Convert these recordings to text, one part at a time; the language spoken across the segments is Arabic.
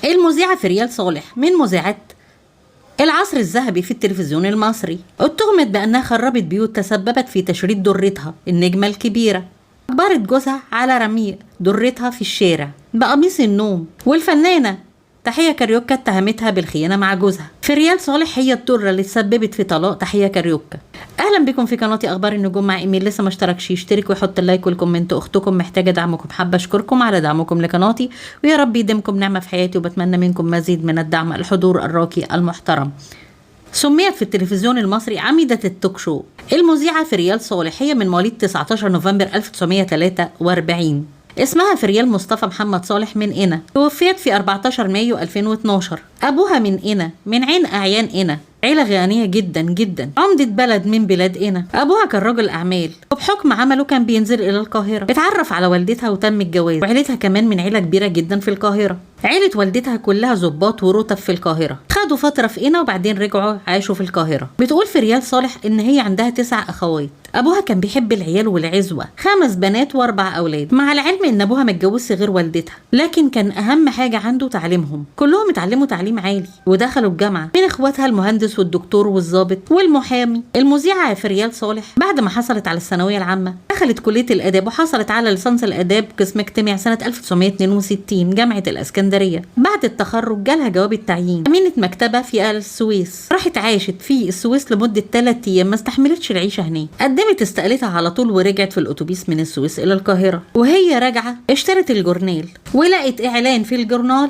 المذيعة فريال صالح من مذيعات العصر الذهبي في التلفزيون المصري، اتهمت بأنها خربت بيوت تسببت في تشريد درتها النجمة الكبيرة. أجبرت جوزها على رمي درتها في الشارع بقميص النوم. والفنانة تحية كاريوكا اتهمتها بالخيانة مع جوزها. فريال صالح هي الضرة اللي تسببت في طلاق تحية كاريوكا. اهلا بكم في قناتي اخبار النجوم مع ايميل. لسه ما اشتركش يشترك ويحط اللايك والكومنت. اختكم محتاجه دعمكم، حابه اشكركم على دعمكم لقناتي، ويا رب يديمكم نعمه في حياتي، وبتمنى منكم مزيد من الدعم. الحضور الراقي المحترم. سميت في التلفزيون المصري عميدة التوك شو. المذيعة فريال صالح هي من مواليد 19 نوفمبر 1943. اسمها فريال مصطفى محمد صالح من قنا. توفيت في 14 مايو 2012. أبوها من قنا، من عين أعيان قنا، عيلة غنية جدا جدا، عمدة بلد من بلاد قنا. أبوها كان رجل أعمال، وبحكم عمله كان بينزل إلى القاهرة. اتعرف على والدتها وتم الجواز. وعيلتها كمان من عيلة كبيرة جدا في القاهرة. عيلة والدتها كلها ضباط ورتب في القاهرة. خدوا فترة في قنا وبعدين رجعوا عاشوا في القاهرة. بتقول فريال صالح إن هي عندها 9 أخوات. أبوها كان بيحب العيال والعزوة، 5 بنات و4 أولاد، مع العلم إن أبوها متجوزش غير والدتها، لكن كان أهم حاجة عنده تعليمهم. كلهم اتعلموا تعليم عالي ودخلوا الجامعة. من إخواتها المهندس والدكتور والضابط والمحامي. المذيعة فريال صالح بعد ما حصلت على الثانوية العامة دخلت كلية الآداب، وحصلت على ليسانس الآداب قسم اجتماع سنة 1962 جامعة الإسكندرية. بعد التخرج جالها جواب التعيين أمينة مكتبة في السويس. راحت عاشت في السويس لمدة 3 أيام، ما استحملتش العيشة هناك. قدمت استقالتها على طول ورجعت في الأتوبيس من السويس إلى القاهرة. وهي راجعة اشترت الجورنال، ولقت إعلان في الجورنال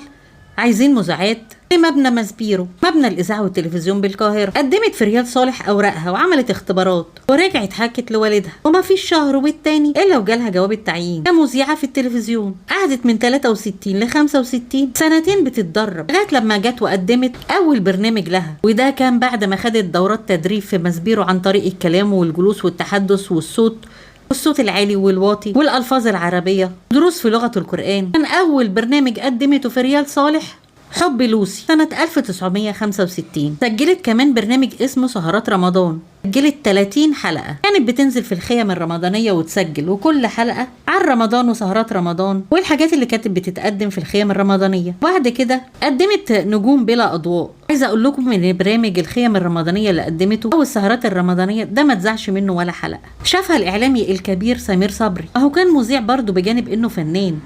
عايزين مذيعات في مبنى ماسبيرو، مبنى الإذاعة والتلفزيون بالقاهرة. قدمت فريال صالح أوراقها وعملت اختبارات، ورجعت حكت لوالدها. وما فيش شهر والتاني إلا وجالها جواب التعيين كمذيعة في التلفزيون. قعدت من 63 ل 65 سنتين بتتدرب لغاية لما جت وقدمت أول برنامج لها، وده كان بعد ما خدت دورات تدريب في ماسبيرو عن طريق الكلام والجلوس والتحدث والصوت العالي والواطي والألفاظ العربية، دروس في لغة القرآن. كان أول برنامج قدمته فريال صالح حب لوسي سنة 1965. سجلت كمان برنامج اسمه سهرات رمضان، سجلت 30 حلقة، كانت بتنزل في الخيم الرمضانية وتسجل، وكل حلقة عن رمضان وسهرات رمضان والحاجات اللي كانت بتتقدم في الخيم الرمضانية. بعد كده قدمت نجوم بلا أضواء. عايزة أقول لكم من برامج الخيم الرمضانية اللي قدمته أو السهرات الرمضانية ده ما تزعش منه ولا حلقة. شافها الإعلامي الكبير سمير صبري، أهو كان مذيع برضه بجانب إنه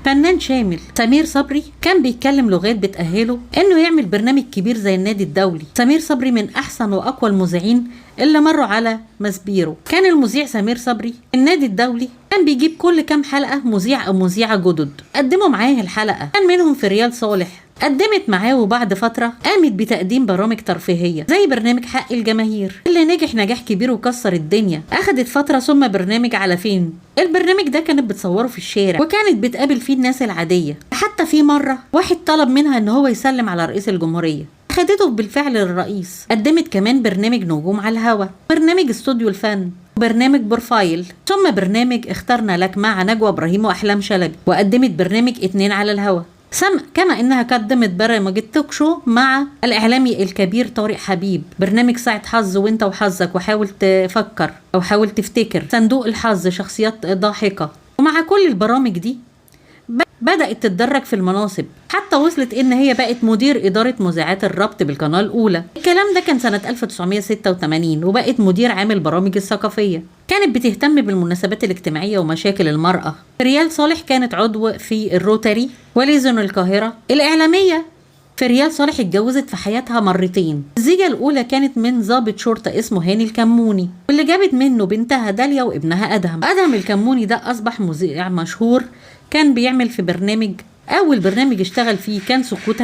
فنان شامل. سمير صبري كان بيتكلم لغات بتأهله إنه يعمل برنامج كبير زي النادي الدولي. سمير صبري من أحسن وأقوى المذيعين اللي مروا على ماسبيرو. كان المذيع سمير صبري النادي الدولي كان بيجيب كل كام حلقة مذيع أو مذيعة جدد قدموا معاه الحلقة. كان منهم فريال صالح قدمت معاه، وبعد فترة قامت بتقديم برامج ترفيهية زي برنامج حق الجماهير اللي نجح نجاح كبير وكسر الدنيا. أخدت فترة ثم برنامج على فين. البرنامج ده كانت بتصوره في الشارع، وكانت بتقابل فيه الناس العادية. حتى في مرة واحد طلب منها ان هو يسلم على رئيس الجمهورية، خدته بالفعل للرئيس. قدمت كمان برنامج نجوم على الهوا، برنامج استوديو الفن، وبرنامج بروفايل، ثم برنامج اخترنا لك مع نجوى ابراهيم واحلام شلبي. وقدمت برنامج 2 على الهوا، كما انها قدمت برامج التوك شو مع الاعلامي الكبير طارق حبيب. برنامج ساعة حظ وانت وحظك، وحاول تفكر او حاول تفتكر، صندوق الحظ، شخصيات ضاحكة. ومع كل البرامج دي بدأت تتدرج في المناصب، حتى وصلت ان هي بقت مدير إدارة مذيعات الربط بالقناة الأولى. الكلام ده كان سنة 1986. وبقت مدير عام البرامج الثقافية، كانت بتهتم بالمناسبات الاجتماعية ومشاكل المرأة. فريال صالح كانت عضو في الروتاري وليزون القاهرة. الإعلامية فريال صالح اتجوزت في حياتها مرتين. الزيجة الأولى كانت من ضابط شرطة اسمه هاني الكموني، واللي جابت منه بنتها داليا وابنها أدهم الكموني. ده أصبح مذيع مشهور، كان بيعمل في برنامج، أول برنامج اشتغل فيه كان سكوت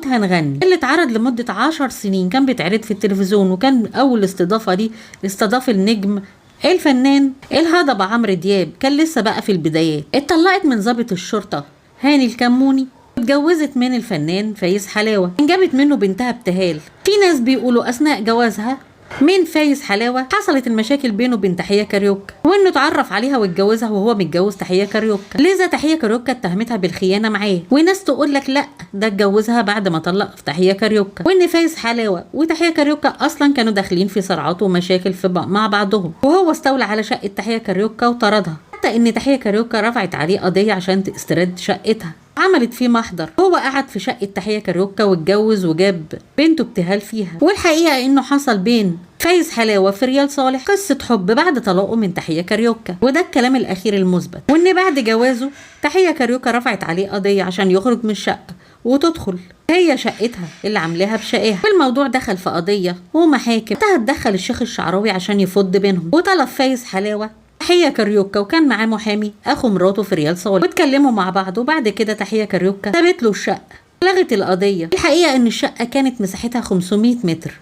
هنغني اللي اتعرض لمدة 10 سنين. كان بيتعرض في التلفزيون، وكان أول استضافة دي استضاف النجم الفنان الهضبة عمرو دياب. كان لسه بقى في البدايات. اتطلقت من ضابط الشرطة هاني الكموني، اتجوزت من الفنان فايز حلاوة، جابت منه بنتها ابتهال. في ناس بيقولوا أثناء جوازها من فايز حلاوة حصلت المشاكل بينه وبين تحية كاريوكا، وانه اتعرف عليها واتجوزها وهو متجوز تحية كاريوكا. لذا تحية كاريوكا اتهمتها بالخيانة معاه، وناس تقول لك لا ده اتجوزها بعد ما طلق في تحية كاريوكا، وان فايز حلاوة وتحية كاريوكا اصلا كانوا داخلين في صراعات ومشاكل مع بعضهم، وهو استولى على شقة تحية كاريوكا وطردها، حتى ان تحية كاريوكا رفعت عليه قضية عشان استرد شقتها. عملت فيه محضر. هو قعد في شقة تحية كاريوكا واتجوز وجاب بنته ابتهال فيها. والحقيقة انه حصل بين فايز حلاوة في ريال صالح قصة حب بعد طلاقه من تحية كاريوكا، وده الكلام الأخير المثبت. وإن بعد جوازه تحية كاريوكا رفعت عليه قضية عشان يخرج من الشقة وتدخل هي شقتها اللي عاملاها بشقها. الموضوع دخل في قضية ومحاكم. اتدخل الشيخ الشعراوي عشان يفض بينهم، وطلب فايز حلاوة تحية كاريوكا، وكان معاه محامي أخو مراته في ريال صالح، واتكلموا مع بعض. وبعد كده تحية كاريوكا سابت له الشقة، لغت القضية. الحقيقة ان الشقة كانت مساحتها 500 متر،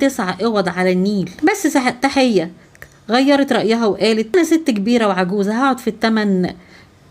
9 اوض على النيل. بس تحية غيرت رأيها وقالت انا ست كبيرة وعجوزة، هقعد في الثمن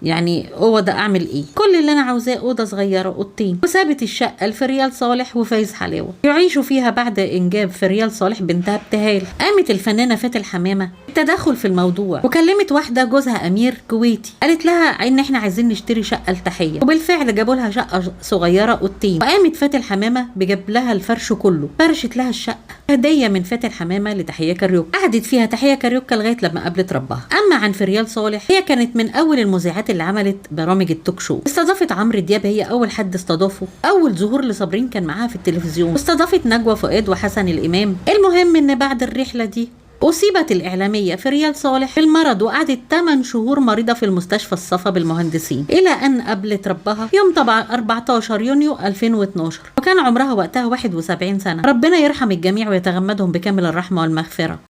يعني اوضه اعمل ايه؟ كل اللي انا عاوزاه اوضه صغيره، اوضتين. وسابت الشقه في ريال صالح وفايز حلاوه يعيشوا فيها بعد انجاب في ريال صالح بنتها ابتهال. قامت الفنانه فاتن حمامه التدخل في الموضوع، وكلمت واحده جوزها امير كويتي، قالت لها ان احنا عايزين نشتري شقه لتحيه. وبالفعل جابوا لها شقه صغيره اوضتين. وقامت فاتن حمامه بجاب لها الفرش كله، فرشت لها الشقه هديه من فاتن حمامه لتحيه كاريوكا. قعدت فيها تحيه كاريوكا لغايه لما قابلت ربها. اما عن في ريال صالح، هي كانت من اول المذيعات اللي عملت برامج التوك شو. استضافت عمرو دياب، هي اول حد استضافه. اول ظهور لصابرين كان معاها في التلفزيون. واستضافت نجوى فؤاد وحسن الامام. المهم ان بعد الرحله دي أصيبت الإعلامية في ريال صالح بالمرض، وقعدت 8 شهور مريضة في المستشفى الصفا بالمهندسين، إلى أن قابلت ربها يوم 14 يونيو 2012، وكان عمرها وقتها 71 سنة. ربنا يرحم الجميع ويتغمدهم بكامل الرحمة والمغفرة.